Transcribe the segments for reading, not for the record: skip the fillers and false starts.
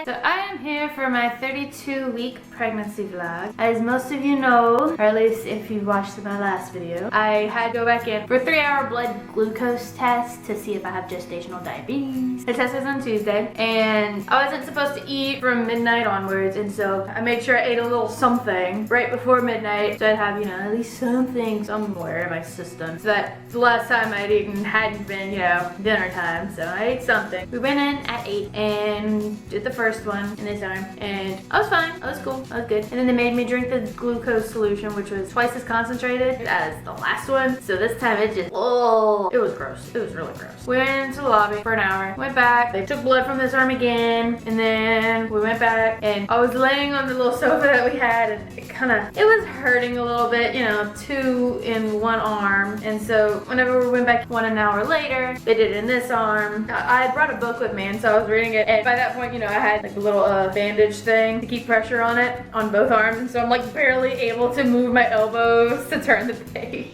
guys! So I am here for my 32-week pregnancy vlog. As most of you know, or at least if you watched my last video, I had to go back in for a 3-hour blood glucose test to see if I have gestational diabetes. The test was on Tuesday, and I wasn't supposed to eat from midnight onwards, and so I made sure I ate a little something right before midnight so I'd have, you know, at least something somewhere in my system. So that the last time I'd eaten hadn't been, you know, dinner time, so I ate something. We went in at 8 and did the first one in this arm, and I was fine. I was cool. I was good. And then they made me drink the glucose solution, which was twice as concentrated as the last one. So this time it just, oh, it was gross. It was really gross. We went into the lobby for an hour, went back, they took blood from this arm again, and then we went back, and I was laying on the little sofa that we had, and it was hurting a little bit, you know, 2 in one arm. And so whenever we went back an hour later, they did it in this arm. I had brought a book with me, and so I was reading it, and by that point, you know, I had like a little bandage thing to keep pressure on it on both arms, and so I'm like barely able to move my elbows to turn the page.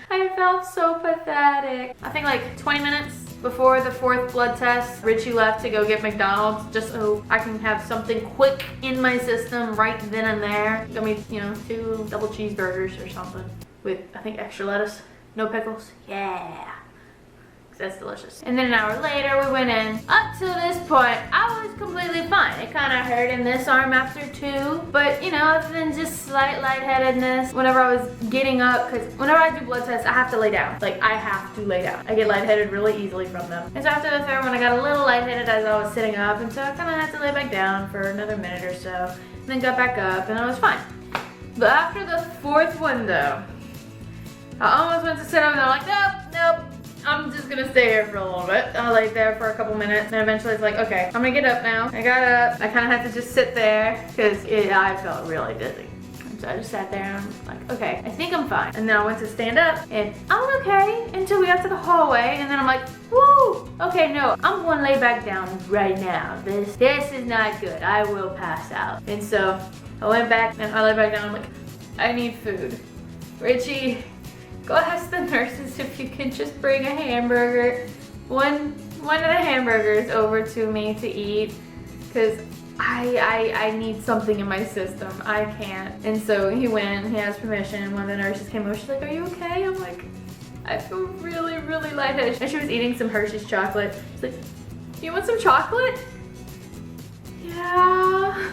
I felt so pathetic. I think like 20 minutes before the 4th blood test, Richie left to go get McDonald's just so I can have something quick in my system right then and there. Got me, you know, 2 double cheeseburgers or something with, I think, extra lettuce, no pickles. Yeah. That's delicious. And then an hour later, we went in. Up to this point, I was completely fine. It kind of hurt in this arm after 2, but you know, other than just slight lightheadedness, whenever I was getting up, because whenever I do blood tests, I have to lay down. Like, I have to lay down. I get lightheaded really easly from them. And so after the 3rd one, I got a little lightheaded as I was sitting up, and so I kind of had to lay back down for another minute or so, and then got back up, and I was fine. But after the 4th one, though, I almost went to sit up, and I'm like, nope. I'm just gonna stay here for a little bit. I laid there for a couple minutes, and eventually it's like, okay, I'm gonna get up now. I got up. I kind of had to just sit there because I felt really dizzy. And so I just sat there and I'm like, okay, I think I'm fine. And then I went to stand up, and I'm okay until we got to the hallway, and then I'm like, woo, okay, no, I'm gonna lay back down right now. This is not good. I will pass out. And so I went back and I lay back down. I'm like, I need food. Richie, go ask the nurses if you can just bring a hamburger, one of the hamburgers over to me to eat, because I need something in my system. I can't. And so he went, he asked permission. One of the nurses came over, she's like, are you okay? I'm like, I feel really, really lightheaded. And she was eating some Hershey's chocolate. She's like, do you want some chocolate? Yeah.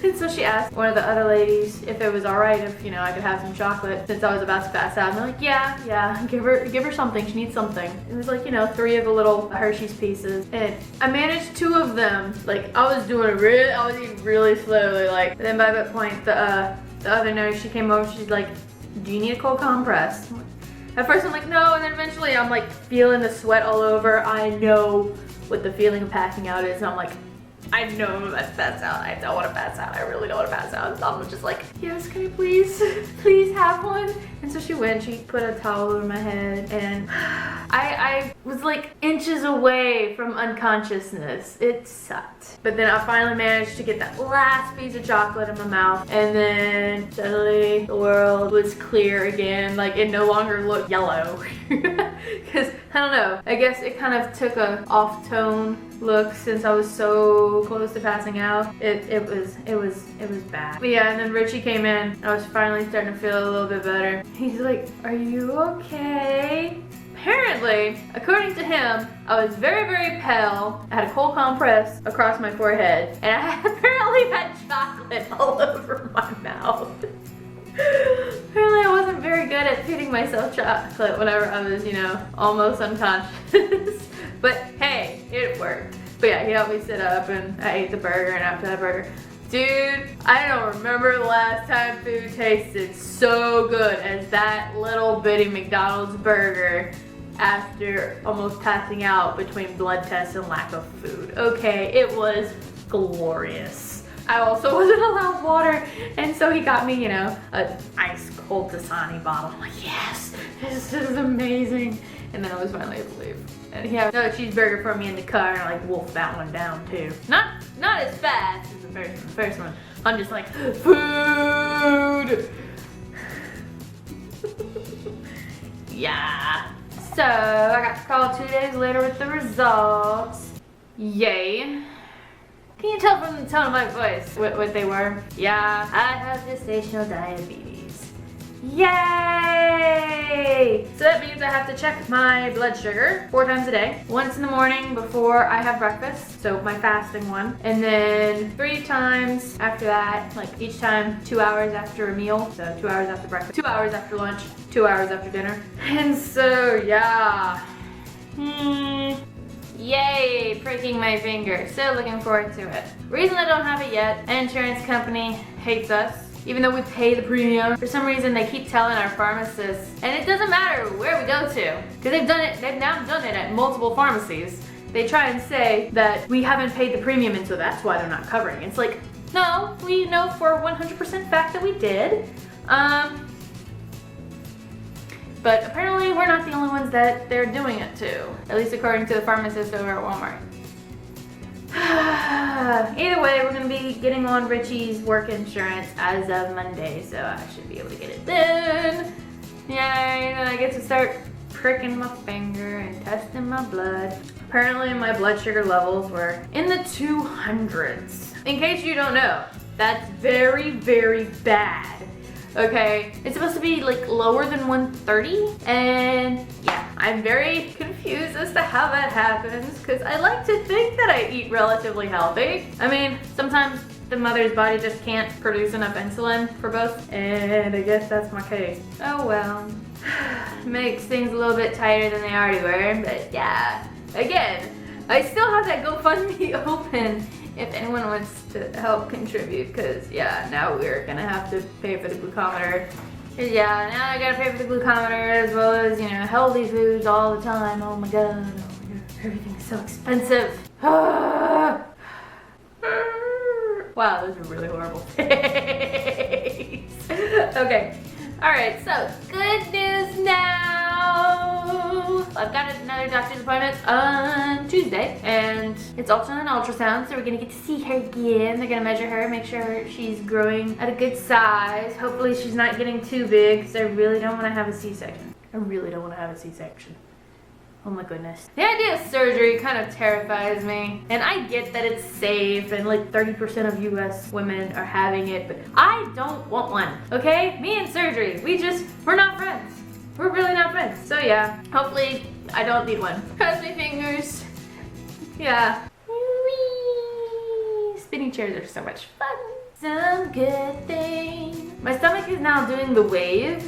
And so she asked one of the other ladies if it was alright if, you know, I could have some chocolate since I was about to pass out. And they're like, yeah, give her something. She needs something. It was like, you know, 3 of the little Hershey's pieces. And I managed 2 of them. Like, I was eating really slowly. Like, and then by that point, the other nurse, she came over, she's like, do you need a cold compress? At first I'm like, no, and then eventually I'm like feeling the sweat all over. I know what the feeling of passing out is, and I'm like, I know I'm about to pass out. I don't want to pass out. I really don't want to pass out. So I'm just like, yes, can you please have one? And so she went, she put a towel over my head, and I was like inches away from unconsciousness. It sucked. But then I finally managed to get that last piece of chocolate in my mouth, and then suddenly the world was clear again. Like, it no longer looked yellow. Because, I don't know, I guess it kind of took a off-tone look since I was so close to passing out. It was bad. But yeah, and then Richie came in. I was finally starting to feel a little bit better. He's like, are you okay? Apparently, according to him, I was very, very pale. I had a cold compress across my forehead, and I apparently had chocolate all over my mouth. Apparently I wasn't very good at feeding myself chocolate whenever I was, you know, almost unconscious. But hey, it worked. But yeah, he helped me sit up, and I ate the burger, and after that burger, dude, I don't remember the last time food tasted so good as that little bitty McDonald's burger after almost passing out between blood tests and lack of food. Okay, it was glorious. I also wasn't allowed water, and so he got me, you know, an ice cold Dasani bottle. I'm like, yes, this is amazing. And then I was finally able to leave. And he had another cheeseburger for me in the car, and I like wolfed that one down too. Not as fast as the first one. I'm just like, food. Yeah. So I got to call 2 days later with the results. Yay. Can you tell from the tone of my voice what they were? Yeah, I have gestational diabetes. Yay! So that means I have to check my blood sugar 4 times a day. Once in the morning before I have breakfast, so my fasting one. And then 3 times after that, like each time 2 hours after a meal. So 2 hours after breakfast, 2 hours after lunch, 2 hours after dinner. And so yeah. Yay, pricking my finger. So looking forward to it. Reason I don't have it yet, an insurance company hates us. Even though we pay the premium, for some reason they keep telling our pharmacists, and it doesn't matter where we go to, because they've now done it at multiple pharmacies. They try and say that we haven't paid the premium and so that's why they're not covering. It's like, no, we know for 100% fact that we did. But apparently we're not the only ones that they're doing it to, at least according to the pharmacist over at Walmart. Either way, we're gonna be getting on Richie's work insurance as of Monday, so I should be able to get it then. Yay, then I get to start pricking my finger and testing my blood. Apparently my blood sugar levels were in the 200s. In case you don't know, that's very, very bad. Okay, it's supposed to be like lower than 130, and yeah, I'm very confused as to how that happens because I like to think that I eat relatively healthy. I mean, sometimes the mother's body just can't produce enough insulin for both, and I guess that's my case. Oh well, makes things a little bit tighter than they already were, but yeah, again, I still have that GoFundMe open if anyone wants to help contribute, because yeah, now we're gonna have to pay for the glucometer. Yeah, now I gotta pay for the glucometer as well as, you know, healthy foods all the time. Oh my god, everything's so expensive. Wow, those are really horrible days. Okay, alright, so good news now. I've got another doctor's appointment on Tuesday, and it's also an ultrasound, so we're gonna get to see her again. They're gonna measure her, make sure she's growing at a good size. Hopefully she's not getting too big, because I really don't want to have a C-section. I really don't want to have a C-section. Oh my goodness. The idea of surgery kind of terrifies me. And I get that it's safe and like 30% of US women are having it, but I don't want one, okay? Me and surgery, we're not friends. We're really not friends. So yeah, hopefully I don't need one. Cross my fingers. Yeah. Whee! Spinning chairs are so much fun. Some good thing. My stomach is now doing the wave.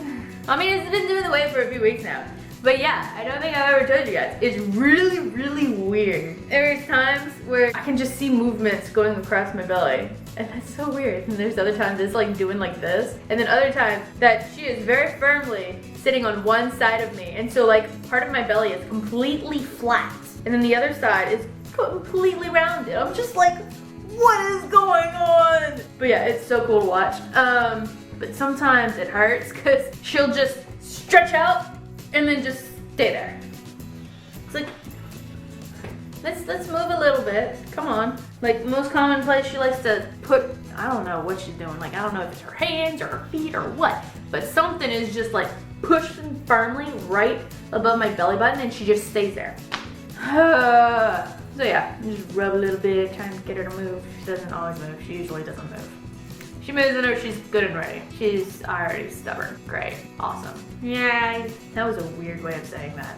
I mean, it's been doing the wave for a few weeks now. But yeah, I don't think I've ever told you guys. It's really, really weird. There's times where I can just see movements going across my belly. And that's so weird. And there's other times it's like doing like this. And then other times that she is very firmly sitting on one side of me. And so like part of my belly is completely flat. And then the other side is completely rounded. I'm just like, what is going on? But yeah, it's so cool to watch. But sometimes it hurts because she'll just stretch out and then just stay there. It's like, let's move a little bit. Come on. Like most common place, she likes to put, I don't know what she's doing. Like I don't know if it's her hands or her feet or what, but something is just like pushing firmly right above my belly button and she just stays there. So yeah, just rub a little bit, trying to get her to move. She doesn't always move. She usually doesn't move. She moves whenever she's good and ready. She's already stubborn. Great. Awesome. Yeah, that was a weird way of saying that.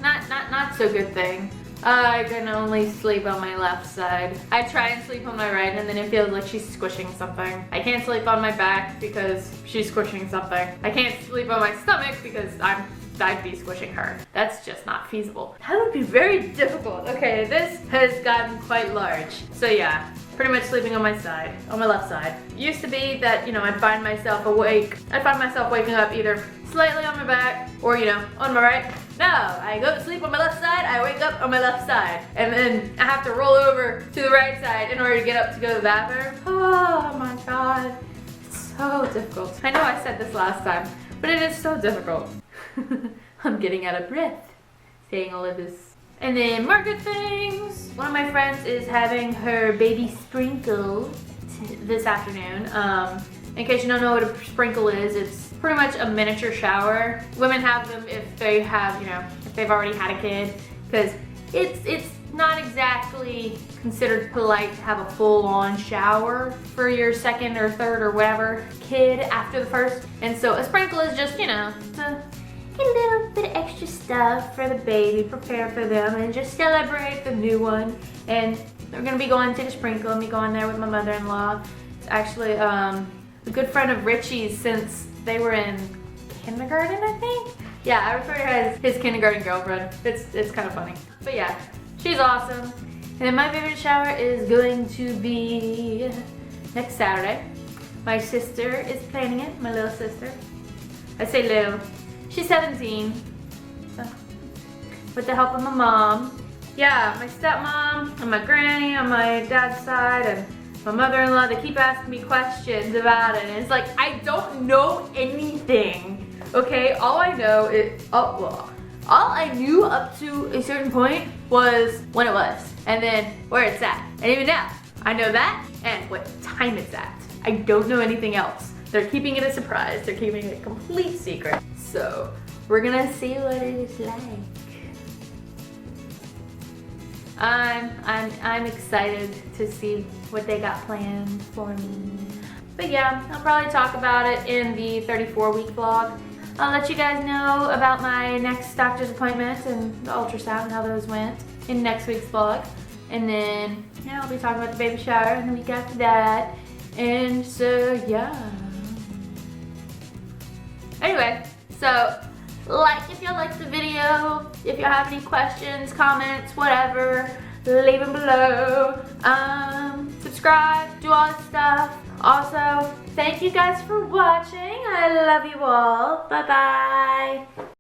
Not so good thing. I can only sleep on my left side. I try and sleep on my right and then it feels like she's squishing something. I can't sleep on my back because she's squishing something. I can't sleep on my stomach because I'd be squishing her. That's just not feasible. That would be very difficult. Okay, this has gotten quite large. So yeah, pretty much sleeping on my side, on my left side. It used to be that, you know, I'd find myself waking up either slightly on my back or, you know, on my right. No, I go to sleep on my left side, I wake up on my left side. And then I have to roll over to the right side in order to get up to go to the bathroom. Oh my god, it's so difficult. I know I said this last time, but it is so difficult. I'm getting out of breath saying all of this. And then more good things. One of my friends is having her baby sprinkle this afternoon. In case you don't know what a sprinkle is, it's pretty much a miniature shower. Women have them if they have, you know, if they've already had a kid, because it's not exactly considered polite to have a full-on shower for your second or third or whatever kid after the first. And so a sprinkle is just, you know, to get a little bit of extra stuff for the baby, prepare for them, and just celebrate the new one. And we're gonna be going to the sprinkle and be going there with my mother-in-law. It's actually a good friend of Richie's since they were in kindergarten, I think. Yeah, I refer to her as his kindergarten girlfriend. It's kind of funny. But yeah, she's awesome. And then my favorite shower is going to be next Saturday. My sister is planning it, my little sister. I say little. She's 17. So, with the help of my mom. Yeah, my stepmom and my granny on my dad's side and my mother-in-law, they keep asking me questions about it. And it's like, I don't know anything, okay? All I know is, all I knew up to a certain point was when it was, and then where it's at. And even now, I know that and what time it's at. I don't know anything else. They're keeping it a surprise. They're keeping it a complete secret. So, we're gonna see what it is like. I'm excited to see what they got planned for me. But yeah, I'll probably talk about it in the 34-week vlog. I'll let you guys know about my next doctor's appointment and the ultrasound and how those went in next week's vlog. And then, yeah, I'll be talking about the baby shower and the week after that. And so, yeah. Anyway, so like if you liked the video, if you have any questions, comments, whatever, leave them below. Subscribe, do all that stuff. Also, thank you guys for watching. I love you all. Bye-bye.